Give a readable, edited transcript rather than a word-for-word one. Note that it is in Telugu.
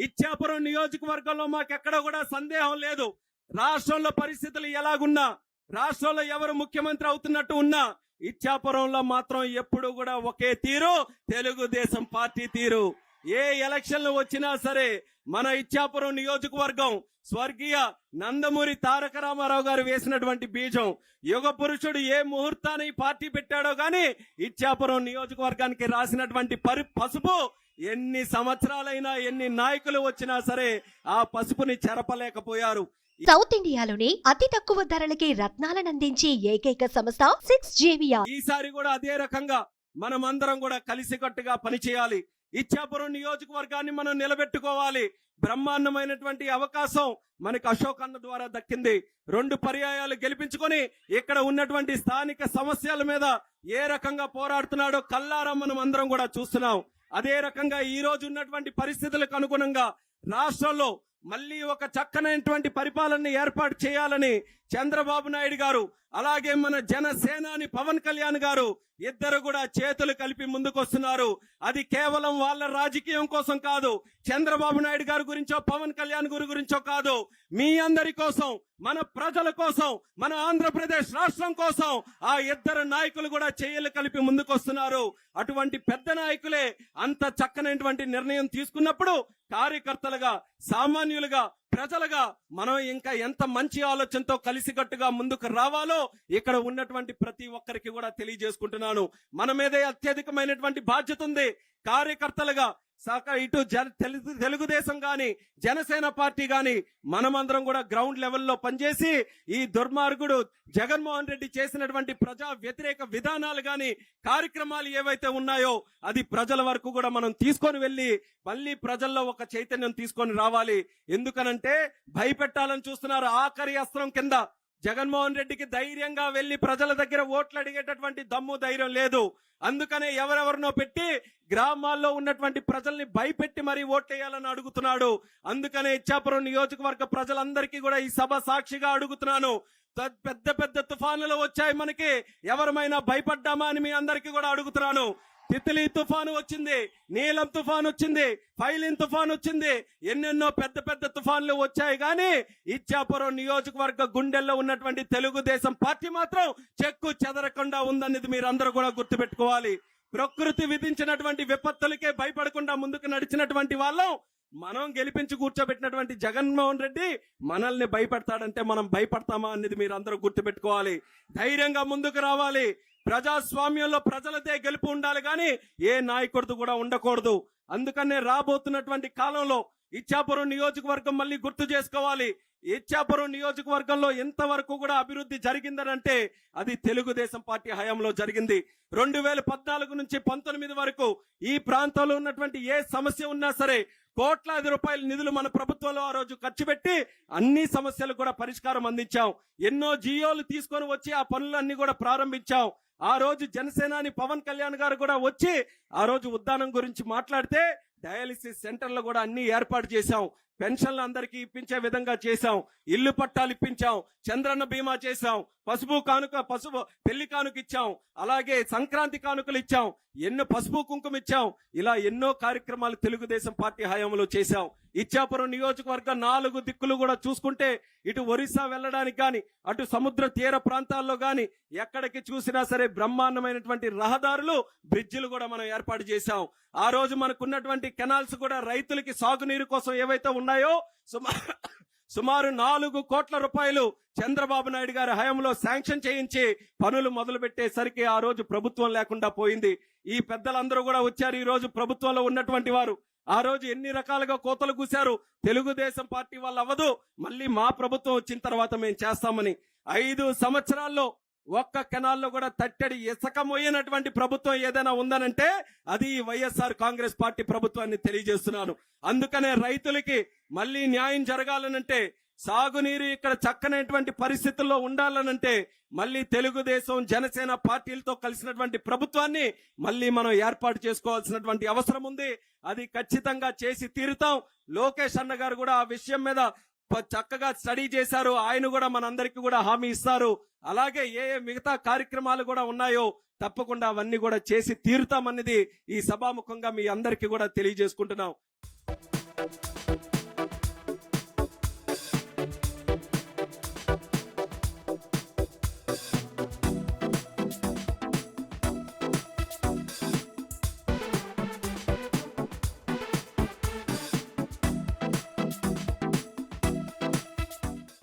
ఇచ్చాపురం నియోజకవర్గంలో మాకెక్కడ కూడా సందేహం లేదు. రాష్ట్రంలో పరిస్థితులు ఎలాగున్నా, రాష్ట్రంలో ఎవరు ముఖ్యమంత్రి అవుతున్నట్టు ఉన్నా, ఇచ్చాపురంలో మాత్రం ఎప్పుడు కూడా ఒకే తీరు, తెలుగుదేశం పార్టీ తీరు. ఏ ఎలక్షన్లు వచ్చినా సరే మన ఇచ్చాపురం నియోజకవర్గం స్వర్గీయ నందమూరి తారక రామారావు గారు వేసినటువంటి బీజం. యుగ పురుషుడు ఏ ముహూర్తాన్ని పార్టీ పెట్టాడో గాని ఇచ్చాపురం నియోజకవర్గానికి రాసినటువంటి పసుపు ఎన్ని సంవత్సరాలైనా, ఎన్ని నాయకులు వచ్చినా సరే ఆ పసుపుని చెరపలేకపోయారు. సౌత్ ఇండియాలోనే అతి తక్కువ ధరలకి రత్నాలను అందించే ఏకైక సంస్థ 6JVR. ఈసారి కూడా అదే రకంగా మనమందరం కూడా కలిసికట్టుగా పనిచేయాలి. ఇచ్చాపురం నియోజకవర్గాన్ని మనం నిలబెట్టుకోవాలి. బ్రహ్మాండమైనటువంటి అవకాశం మనకి అశోక్ అన్న ద్వారా దక్కింది. 2 పర్యాయాలు గెలిపించుకొని ఇక్కడ ఉన్నటువంటి స్థానిక సమస్యల మీద ఏ రకంగా పోరాడుతున్నాడో కల్లారా మనం అందరం కూడా చూస్తున్నాం. అదే రకంగా ఈ రోజు ఉన్నటువంటి పరిస్థితులకు అనుగుణంగా రాష్ట్రంలో మళ్ళీ ఒక చక్కనైనటువంటి పరిపాలన ఏర్పాటు చేయాలని చంద్రబాబు నాయుడు గారు, అలాగే మన జనసేనాని పవన్ కళ్యాణ్ గారు ఇద్దరు కూడా చేతులు కలిపి ముందుకొస్తున్నారు. అది కేవలం వాళ్ళ రాజకీయం కోసం కాదు, చంద్రబాబు నాయుడు గారి గురించో పవన్ కళ్యాణ్ గారి గురించో కాదు, మీ అందరి కోసం, మన ప్రజల కోసం, మన ఆంధ్రప్రదేశ్ రాష్ట్రం కోసం ఆ ఇద్దరు నాయకులు కూడా చేయలు కలిపి ముందుకొస్తున్నారు. అటువంటి పెద్ద నాయకులే అంత చక్కనైనటువంటి నిర్ణయం తీసుకున్నప్పుడు కార్యకర్తలుగా, సామాన్యులుగా, ప్రజలుగా మనం ఇంకా ఎంత మంచి ఆలోచనతో కలిసికట్టుగా ముందుకు రావాలో ఇక్కడ ఉన్నటువంటి ప్రతి ఒక్కరికి కూడా తెలియజేసుకుంటున్నాను. మన మీదే అత్యధికమైనటువంటి బాధ్యత ఉంది. కార్యకర్తలుగా ఇటు తెలుగుదేశం గాని, జనసేన పార్టీ గాని మనమందరం కూడా గ్రౌండ్ లెవెల్లో పనిచేసి ఈ దుర్మార్గుడు జగన్మోహన్ రెడ్డి చేసినటువంటి ప్రజా వ్యతిరేక విధానాలు గాని, కార్యక్రమాలు ఏవైతే ఉన్నాయో అది ప్రజల వరకు కూడా మనం తీసుకొని వెళ్లి మళ్ళీ ప్రజల్లో ఒక చైతన్యం తీసుకొని రావాలి. ఎందుకనంటే భయపెట్టాలని చూస్తున్నారు. ఆఖరి అస్త్రం కింద జగన్మోహన్ రెడ్డికి ధైర్యంగా వెళ్లి ప్రజల దగ్గర ఓట్లు అడిగేటటువంటి దమ్ము, ధైర్యం లేదు. అందుకనే ఎవరెవరినో పెట్టి గ్రామాల్లో ఉన్నటువంటి ప్రజల్ని భయపెట్టి మరీ ఓట్లేయాలని అడుగుతున్నాడు. అందుకనే ఇచ్చాపురం నియోజకవర్గ ప్రజలందరికీ కూడా ఈ సభ సాక్షిగా అడుగుతున్నాను. పెద్ద పెద్ద తుఫానులు వచ్చాయి, మనకి ఎవరమైనా భయపడ్డామా అని మీ అందరికీ కూడా అడుగుతున్నాను. తిత్లీ తుఫాను వచ్చింది, నీలం తుఫాను వచ్చింది, ఫైలిన్ తుఫాను వచ్చింది, ఎన్నెన్నో పెద్ద పెద్ద తుఫాన్లు వచ్చాయి. కానీ ఇచ్చాపురం నియోజకవర్గ గుండెల్లో ఉన్నటువంటి తెలుగుదేశం పార్టీ మాత్రం చెక్కు చెదరకుండా ఉందనేది మీరందరూ కూడా గుర్తుపెట్టుకోవాలి. ప్రకృతి విధించినటువంటి విపత్తులకే భయపడకుండా ముందుకు నడిచినటువంటి వాళ్ళం. మనం గెలిపించి కూర్చోబెట్టినటువంటి జగన్మోహన్ రెడ్డి మనల్ని భయపడతాడంటే మనం భయపడతామా అనేది మీరు అందరూ గుర్తుపెట్టుకోవాలి. ధైర్యంగా ముందుకు రావాలి. ప్రజాస్వామ్యంలో ప్రజలదే గెలుపు ఉండాలి, కానీ ఏ నాయకుడితో కూడా ఉండకూడదు. అందుకనే రాబోతున్నటువంటి కాలంలో ఇచ్చాపురం నియోజకవర్గం మళ్ళీ గుర్తు చేసుకోవాలి. ఇచ్చాపురం నియోజకవర్గంలో ఎంతవరకు కూడా అభివృద్ధి జరిగిందనంటే అది తెలుగుదేశం పార్టీ హయాంలో జరిగింది. 2014 నుంచి 19 వరకు ఈ ప్రాంతంలో ఉన్నటువంటి ఏ సమస్య ఉన్నా సరే కోట్లాది రూపాయల నిధులు మన ప్రభుత్వంలో ఆ రోజు ఖర్చు పెట్టి అన్ని సమస్యలు కూడా పరిష్కారం అందించాం. ఎన్నో జియోలు తీసుకొని వచ్చి ఆ పనులన్నీ కూడా ప్రారంభించాం. ఆ రోజు జనసేనాని పవన్ కళ్యాణ్ గారు కూడా వచ్చి ఆ రోజు ఉద్దానం గురించి మాట్లాడితే డయాలిసిస్ సెంటర్లు కూడా అన్ని ఏర్పాటు చేశాం. పెన్షన్లు అందరికీ ఇప్పించే విధంగా చేశాం. ఇల్లు పట్టాలు ఇప్పించాం. చంద్రన్న బీమా చేశాం. పసుపు పెళ్లి కానుక ఇచ్చాం. అలాగే సంక్రాంతి కానుకలు ఇచ్చాం. ఎన్నో పసుపు కుంకుమ ఇచ్చాం. ఇలా ఎన్నో కార్యక్రమాలు తెలుగుదేశం పార్టీ హయాంలో చేశాం. ఇచ్చాపురం నియోజకవర్గం 4 దిక్కులు కూడా చూసుకుంటే ఇటు ఒరిస్సా వెళ్ళడానికి గాని, అటు సముద్ర తీర ప్రాంతాల్లో గాని ఎక్కడికి చూసినా సరే బ్రహ్మాండమైనటువంటి రహదారులు, బ్రిడ్జిలు కూడా మనం ఏర్పాటు చేశాం. ఆ రోజు మనకున్నటువంటి కెనాల్స్ కూడా రైతులకి సాగునీరు కోసం ఏవైతే ఉన్నాయో సుమారు 4 కోట్ల రూపాయలు చంద్రబాబు నాయుడు గారి హయాంలో శాంక్షన్ చేయించి పనులు మొదలు పెట్టేసరికి ఆ రోజు ప్రభుత్వం లేకుండా పోయింది. ఈ పెద్దలందరూ కూడా వచ్చారు. ఈ రోజు ప్రభుత్వంలో ఉన్నటువంటి వారు ఆ రోజు ఎన్ని రకాలుగా కోతలు కూశారు. తెలుగుదేశం పార్టీ వాళ్ళు అవ్వదు, మళ్ళీ మా ప్రభుత్వం వచ్చిన తర్వాత మేము చేస్తామని 5 సంవత్సరాల్లో ఒక్క కెనాల్లో కూడా తట్టడి ఇసుక మోయినటువంటి ప్రభుత్వం ఏదైనా ఉందనంటే అది వైఎస్ఆర్ కాంగ్రెస్ పార్టీ ప్రభుత్వాన్ని తెలియజేస్తున్నాను. అందుకనే రైతులకి మళ్ళీ న్యాయం జరగాలనంటే, సాగునీరు ఇక్కడ చక్కనైనటువంటి పరిస్థితుల్లో ఉండాలనంటే మళ్ళీ తెలుగుదేశం, జనసేన పార్టీలతో కలిసినటువంటి ప్రభుత్వాన్ని మళ్ళీ మనం ఏర్పాటు చేసుకోవాల్సినటువంటి అవసరం ఉంది. అది ఖచ్చితంగా చేసి తీరుతాం. లోకేష్ అన్న గారు కూడా ఆ విషయం మీద చక్కగా స్టడీ చేశారు. ఆయన కూడా మనందరికీ కూడా హామీ ఇస్తారు. అలాగే ఏ మిగతా కార్యక్రమాలు కూడా ఉన్నాయో తప్పకుండా అవన్నీ కూడా చేసి తీరుతామన్నది ఈ సభాముఖంగా మీ అందరికీ కూడా తెలియజేసుకుంటున్నాం.